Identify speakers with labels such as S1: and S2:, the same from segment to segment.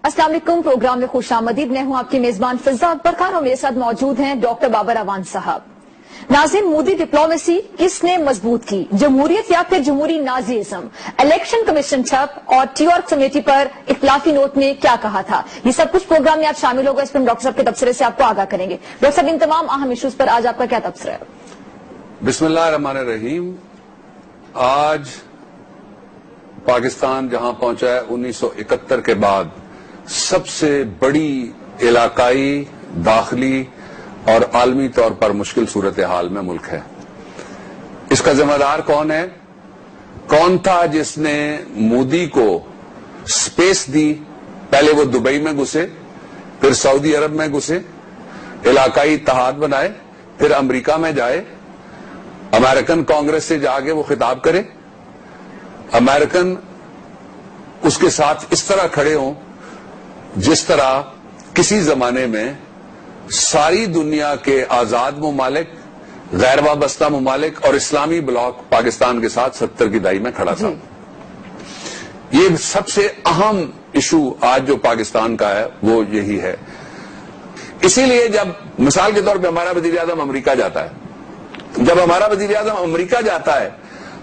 S1: अस्सलाम वालेकुम। प्रोग्राम में खुश आमदीद। मैं हूं आपकी मेजबान फिजा अकबर खान और मेरे साथ मौजूद हैं डॉक्टर बाबर अवान साहब। नाज़रीन, मोदी डिप्लोमेसी किसने मजबूत की, जमहूरियत या फिर जमहूरी नाजीज़म? इलेक्शन कमीशन ठप और टीआर कमेटी पर इख्तिलाफी नोट में क्या कहा था, ये सब कुछ प्रोग्राम में आज शामिल होगा। इस पर डॉक्टर साहब के तबसरे से आपको आगाह करेंगे। डॉक्टर साहब, इन तमाम अहम इशूज पर आज आपका क्या तबसरा है?
S2: बिस्मिल्लाहिर्रहमानिर्रहीम। आज पाकिस्तान जहां पहुंचा है 1971 के बाद सबसे बड़ी इलाकाई, दाखिली और आलमी तौर पर मुश्किल सूरत हाल में मुल्क है। इसका जिम्मेदार कौन है? कौन था जिसने मोदी को स्पेस दी? पहले वो दुबई में घुसे, फिर सऊदी अरब में घुसे, इलाकाई इत्तेहाद बनाए, फिर अमेरिका में जाए, अमेरिकन कांग्रेस से जाके वो खिताब करे, अमेरिकन उसके साथ इस तरह खड़े हों जिस तरह किसी जमाने में सारी दुनिया के आजाद ममालिक, गैर वाबस्ता ममालिक और इस्लामी ब्लॉक पाकिस्तान के साथ 70 की दहाई में खड़ा था। ये सबसे अहम इशू आज जो पाकिस्तान का है वो यही है। इसीलिए जब मिसाल के तौर पे हमारा वजीर आजम अमरीका जाता है, जब हमारा वजीर आजम अमरीका जाता है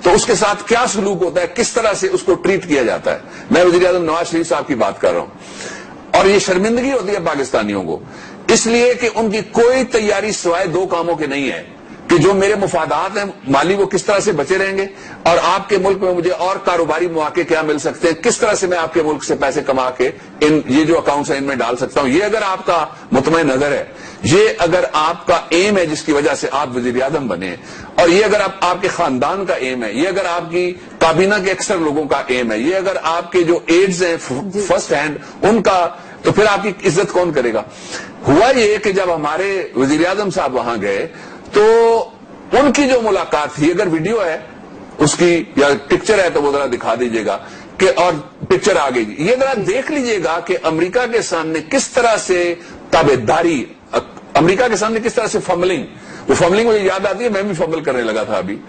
S2: तो उसके साथ क्या सलूक होता है, किस तरह से उसको ट्रीट किया जाता है। मैं वजीर आजम नवाज शरीफ साहब की बात कर रहा हूं और ये शर्मिंदगी होती है पाकिस्तानियों को, इसलिए कि उनकी कोई तैयारी सिवाय दो कामों के नहीं है कि जो मेरे मुफादात हैं माली वो किस तरह से बचे रहेंगे और आपके मुल्क में मुझे और कारोबारी मौके क्या मिल सकते हैं, किस तरह से मैं आपके मुल्क से पैसे कमा के इन ये जो अकाउंट्स हैं इनमें डाल सकता हूं। ये अगर आपका मुतमईन नजर है, ये अगर आपका एम है जिसकी वजह से आप वजीर आजम बने, और ये अगर आपके खानदान का एम है, ये अगर आपकी काबीना के अक्सर लोगों का एम है, ये अगर आपके जो एड्स हैं फर्स्ट हैंड उनका, तो फिर आपकी इज्जत कौन करेगा? हुआ ये कि जब हमारे वजीर आजम साहब वहां गए तो उनकी जो मुलाकात थी, अगर वीडियो है उसकी या पिक्चर है तो वो जरा दिखा दीजिएगा कि, और पिक्चर आ गई, ये जरा देख लीजिएगा कि अमेरिका के सामने किस तरह से ताबेदारी, अमेरिका के सामने किस तरह से फंबलिंग, वो फंबलिंग मुझे याद आती है, मैं भी फंबल करने लगा था अभी,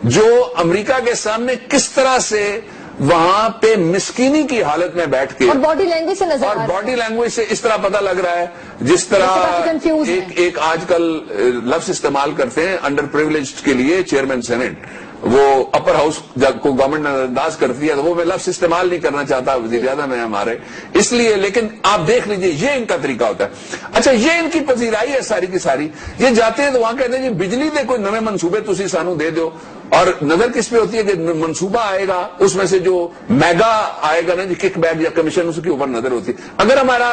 S2: जो अमेरिका के सामने किस तरह से वहां पे मिस्कीनी की हालत में बैठ के,
S1: और बॉडी लैंग्वेज से नजर,
S2: और बॉडी लैंग्वेज से इस तरह पता लग रहा है जिस तरह एक आजकल लफ्ज इस्तेमाल करते हैं अंडर प्रिविलेज्ड के लिए, चेयरमैन सेनेट, वो अपर हाउस को गवर्नमेंट नजरअंदाज करती है, तो वो मैं लफ्ज इस्तेमाल नहीं करना चाहता, वजीर आज़म है हमारे, इसलिए। लेकिन आप देख लीजिए ये इनका तरीका होता है। अच्छा, ये इनकी पजीराई है सारी की सारी। ये जाते हैं तो वहां कहते हैं जी बिजली दे कोई नवे मनसूबे तुसी सानू दे दो, और नजर किस पे होती है कि मनसूबा आएगा उसमें से जो मेगा आएगा ना जी किकबैक या कमीशन, उसके ऊपर नजर होती है। अगर हमारा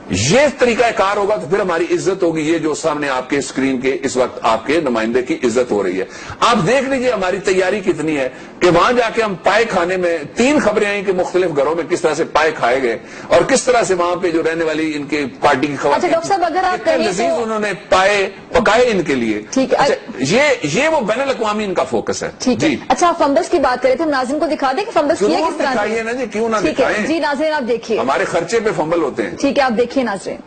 S2: ये तरीका कार होगा तो फिर हमारी इज्जत होगी। ये जो सामने आपके स्क्रीन के इस वक्त आपके नुमाइंदे की इज्जत हो रही है। आप देख लीजिए हमारी तैयारी कितनी है कि वहां जाके हम पाए खाने में, 3 खबरें आई कि मुख्तलिफ घरों में किस तरह से पाए खाए गए और किस तरह से वहां पे जो रहने वाली इनके पार्टी की खबर,
S1: अच्छा डॉक्टर साहब, अगर आप कहें तो
S2: उन्होंने पाए पकाए इनके लिए।
S1: ठीक है,
S2: अच्छा, ये वो बैनुल अक़वामी इनका फोकस है।
S1: ठीक है। अच्छा, आप फंबल्स की बात करें थे, नाज़रीन को दिखा दें कि फंबल्स किए किस तरह
S2: दिखाइए ना जी, क्यों ना दिखाएं।
S1: जी नाज़रीन आप देखिए,
S2: हमारे खर्चे पे फंबल होते हैं।
S1: ठीक है, आप देखिए नाज़रीन।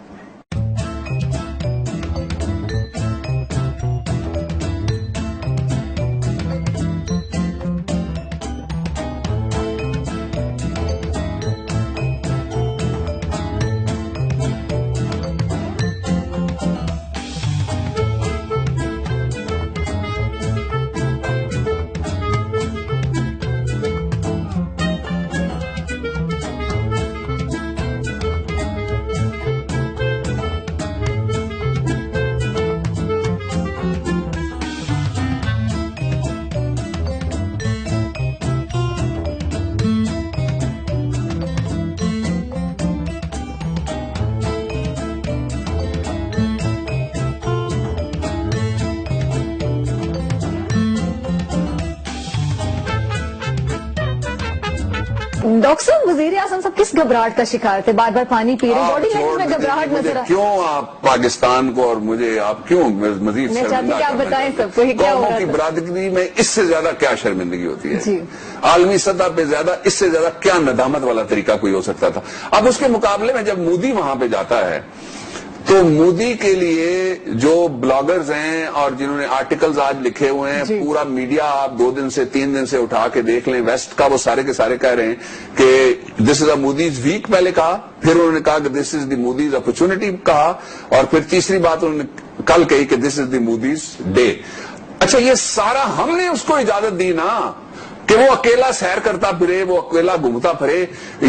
S1: डॉक्टर साहब, वजीर आजम साहब किस घबराहट का शिकार थे? बार बार पानी पी रहे, बॉडी लैंग्वेज में घबराहट नजर आ।
S2: क्यों आप पाकिस्तान को और मुझे आप क्यों मजीद
S1: मैं चाहती कि आप बताएं सबको क्या हो रहा
S2: है? बरादरी में इससे ज्यादा क्या शर्मिंदगी होती है
S1: जी?
S2: आलमी सतह पे ज्यादा, इससे ज्यादा क्या नदामत वाला तरीका कोई हो सकता था? अब उसके मुकाबले में जब मोदी वहां पे जाता है تو مودی کے لیے جو بلاگرز ہیں اور جنہوں نے آرٹیکلز آج لکھے ہوئے ہیں, پورا میڈیا آپ 2 دن سے 3 دن سے اٹھا کے دیکھ لیں ویسٹ کا, وہ سارے کے سارے کہہ رہے ہیں کہ دس از اے مودیز ویک پہلے کہا, پھر انہوں نے کہا کہ دس از دی مودیز اپرچونٹی کہا, اور پھر تیسری بات انہوں نے کل کہی کہ دس از دی مودیز ڈے. اچھا یہ سارا ہم نے اس کو اجازت دی نا کہ وہ اکیلا سیر کرتا پھرے, وہ اکیلا گھومتا پھرے,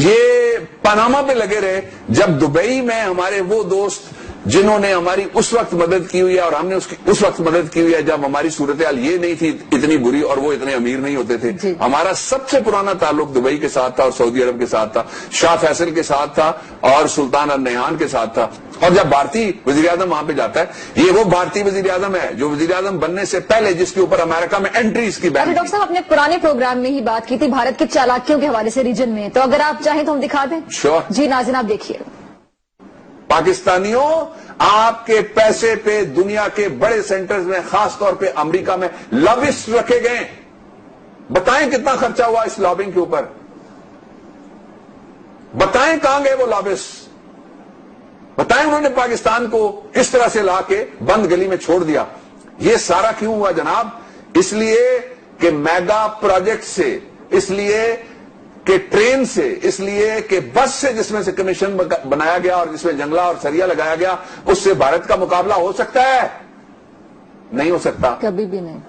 S2: یہ پاناما پہ لگے رہے. جب دبئی میں ہمارے وہ دوست جنہوں نے ہماری اس وقت مدد کی ہوئی ہے اور ہم نے اس وقت مدد کی ہوئی ہے جب ہماری صورتحال یہ نہیں تھی اتنی بری اور وہ اتنے امیر نہیں ہوتے تھے. ہمارا سب سے پرانا تعلق دبئی کے ساتھ تھا اور سعودی عرب کے ساتھ تھا, شاہ فیصل کے ساتھ تھا اور سلطان النہیان کے ساتھ تھا. اور جب بھارتی وزیر اعظم وہاں پہ جاتا ہے, یہ وہ بھارتی وزیر اعظم ہے جو وزیر اعظم بننے سے پہلے جس کے اوپر امریکہ میں انٹری اس کی بین تھی.
S1: ڈاکٹر صاحب اپنے پرانے پروگرام میں ہی بات کی تھی بھارت کی چالاکیوں کے حوالے سے ریجن میں, تو اگر آپ چاہیں تو ہم دکھا دیں.
S2: شور.
S1: جی ناظرین آپ دیکھیے.
S2: پاکستانیوں آپ کے پیسے پہ دنیا کے بڑے سینٹرز میں خاص طور پہ امریکہ میں لابسٹ رکھے گئے. بتائیں کتنا خرچہ ہوا اس لابنگ کے اوپر, بتائیں کہاں گئے وہ لابسٹ, بتائیں انہوں نے پاکستان کو کس طرح سے لا کے بند گلی میں چھوڑ دیا. یہ سارا کیوں ہوا جناب؟ اس لیے کہ میگا پروجیکٹ سے, اس لیے کہ ٹرین سے, اس لیے کہ بس سے جس میں سے کمیشن بنایا گیا اور جس میں جنگلہ اور سریا لگایا گیا, اس سے بھارت کا مقابلہ ہو سکتا ہے؟ نہیں ہو سکتا,
S1: کبھی بھی نہیں.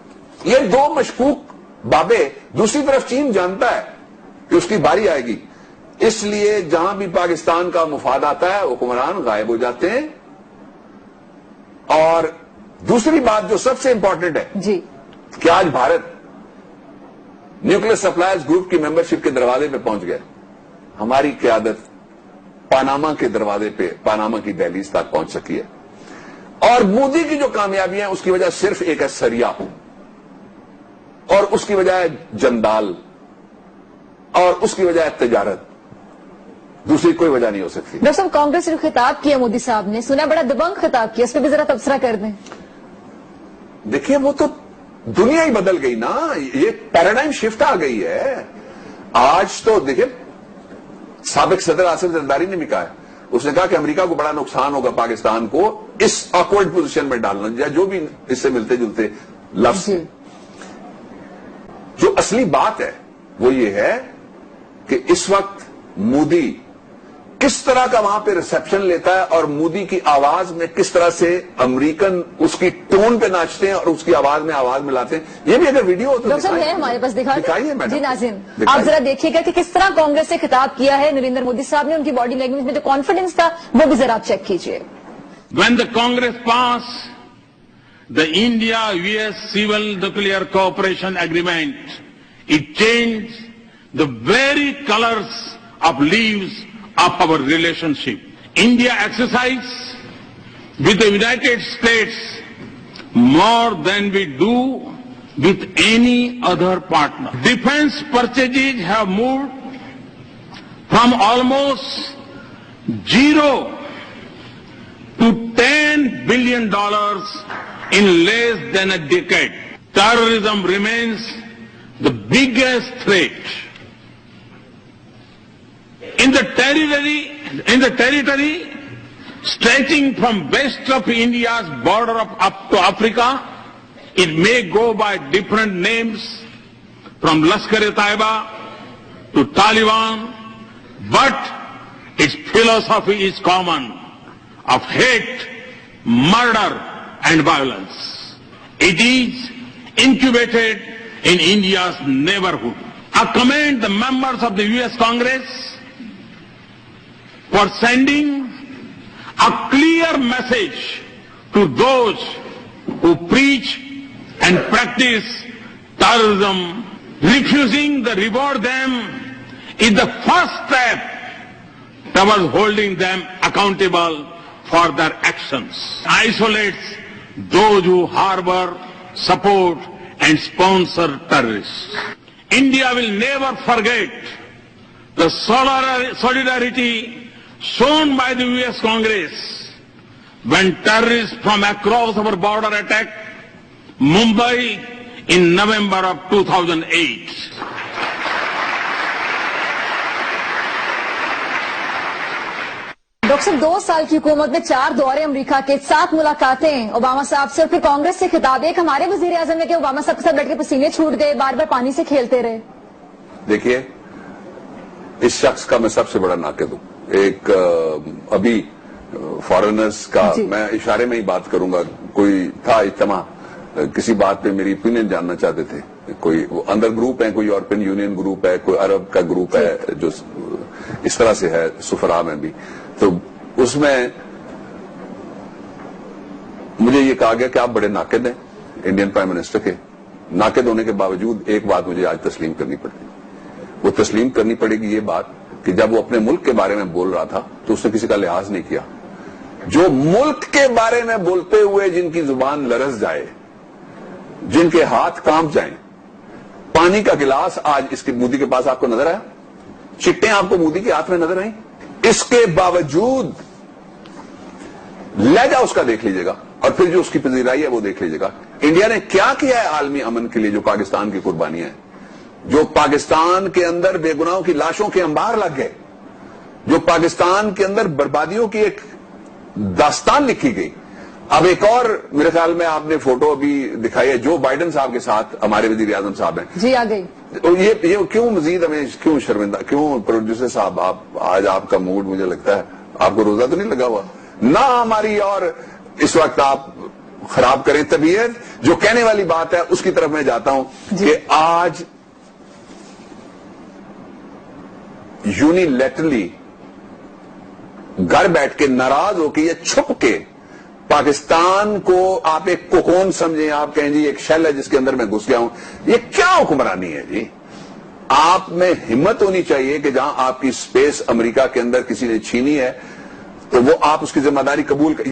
S2: یہ 2 مشکوک بابے. دوسری طرف چین جانتا ہے کہ اس کی باری آئے گی, اس لیے جہاں بھی پاکستان کا مفاد آتا ہے حکمران غائب ہو جاتے ہیں. اور دوسری بات جو سب سے امپورٹنٹ ہے
S1: جی
S2: کہ آج بھارت نیوکلیر سپلائرز گروپ کی ممبرشپ کے دروازے پہ پہنچ گئے. ہماری قیادت پاناما کے دروازے پہ, پاناما کی دہلیز تک پہنچ سکی ہے. اور مودی کی جو کامیابیاں ہیں اس کی وجہ صرف ایک ہے سریا, اور اس کی وجہ ہے جندال, اور اس کی وجہ ہے تجارت, دوسری کوئی وجہ نہیں ہو سکتی.
S1: ڈاکٹر صاحب کانگریس نے خطاب کیا مودی صاحب نے, سنا بڑا دبنگ خطاب کیا, اس پہ بھی ذرا تبصرہ کر دیں.
S2: دیکھیے وہ تو دنیا ہی بدل گئی نا, یہ پیراڈائم شفٹ آ گئی ہے. آج تو دیکھیں سابق صدر آصف زرداری نے بھی کہا ہے, اس نے کہا کہ امریکہ کو بڑا نقصان ہوگا پاکستان کو اس آکورڈ پوزیشن میں ڈالنا, یا جو بھی اس سے ملتے جلتے لفظ. جو اصلی بات ہے وہ یہ ہے کہ اس وقت مودی کس طرح کا وہاں پہ ریسپشن لیتا ہے اور مودی کی آواز میں کس طرح سے امریکن اس کی ٹون پہ ناچتے ہیں اور اس کی آواز میں آواز ملاتے ہیں. یہ بھی اگر ویڈیو ہو تو
S1: ڈاکٹر صاحب ہے ہمارے پاس,
S2: دکھائیے.
S1: جی ناظرین آپ ذرا دیکھیے گا کہ کس طرح کانگریس سے خطاب کیا ہے نریندر مودی صاحب نے, ان کی باڈی لینگویج میں جو کانفیڈنس تھا وہ بھی ذرا آپ چیک کیجیے.
S3: When the Congress passed the India-US Civil Nuclear Cooperation Agreement, it changed the very colors of leaves of our relationship. India exercises with the United States more than we do with any other partner. Defense purchases have moved from almost zero to $10 billion in less than a decade. Terrorism remains the biggest threat. In the territory stretching from west of India's border up to Africa, it may go by different names, from Lashkar-e-Taiba to Taliban, but its philosophy is common, of hate, murder and violence. It is incubated in India's neighborhood. I commend the members of the US Congress for sending a clear message to those who preach and practice terrorism. Refusing to reward them is the first step towards holding them accountable for their actions. Isolates those who harbor, support and sponsor terrorists. India will never forget the solidarity shown by the US Congress when terrorists from across our border attacked Mumbai in November of 2008.
S1: Doctor साहब 2 साल की हुकूमत में 4 दौरे America के, 7 मुलाकातें Obama साहब से और फिर कांग्रेस से खिताब। एक हमारे वजीर आजम ने कि ओबामा साहब के साथ बैठ के पसीने छूट गए, बार बार पानी से खेलते रहे।
S2: देखिए, इस शख्स का मैं सबसे बड़ा नाक़िद हूं। एक अभी फॉरेनर्स का मैं इशारे में ही बात करूंगा, कोई था इज्तिमा, किसी बात पे मेरी ओपिनियन जानना चाहते थे। कोई अंदर ग्रुप है, कोई यूरोपियन यूनियन ग्रुप है, कोई अरब का ग्रुप है, जो इस तरह से है सुफरा में भी। तो उसमें मुझे ये कहा गया कि आप बड़े नाक़िद हैं इंडियन प्राइम मिनिस्टर के। नाक़िद होने के बावजूद एक बात मुझे आज तस्लीम करनी पड़ेगी। वो तस्लीम करनी पड़ेगी ये बात कि जब वो अपने मुल्क के बारे में बोल रहा था तो उसने किसी का लिहाज नहीं किया। जो मुल्क के बारे में बोलते हुए जिनकी जुबान लरस जाए, जिनके हाथ कांप जाएं, पानी का गिलास आज इसके मोदी के पास आपको नजर आया, चिट्टे आपको मोदी के हाथ में नजर आई, इसके बावजूद लहजा उसका देख लीजिएगा और फिर जो उसकी पजीराई है वो देख लीजिएगा। इंडिया ने क्या किया है आलमी अमन के लिए, जो पाकिस्तान की कुर्बानियां हैं, जो पाकिस्तान के अंदर बेगुनाहों की लाशों के अंबार लग गए, जो पाकिस्तान के अंदर बर्बादियों की एक दास्तान लिखी गई। अब एक और मेरे ख्याल में आपने फोटो अभी दिखाई है, जो बाइडेन साहब के साथ हमारे वजीर आजम साहब हैं।
S1: जी आ गई।
S2: तो ये क्यों मजीद हमें क्यों शर्मिंदा, क्यों प्रोड्यूसर साहब आप आज आपका मूड मुझे लगता है आपको रोजा तो नहीं लगा हुआ ना हमारी, और इस वक्त आप खराब करें तबीयत। जो कहने वाली बात है उसकी तरफ मैं जाता हूं कि आज यूनिलैटरली घर बैठ के नाराज होकर या छुप के पाकिस्तान को आप एक कोकोन समझें, आप कहें जी एक शेल है जिसके अंदर मैं घुस गया हूं, ये क्या हुक्मरानी है जी। आप में हिम्मत होनी चाहिए कि जहां आपकी स्पेस अमेरिका के अंदर किसी ने छीनी है तो वो आप उसकी जिम्मेदारी कबूल कर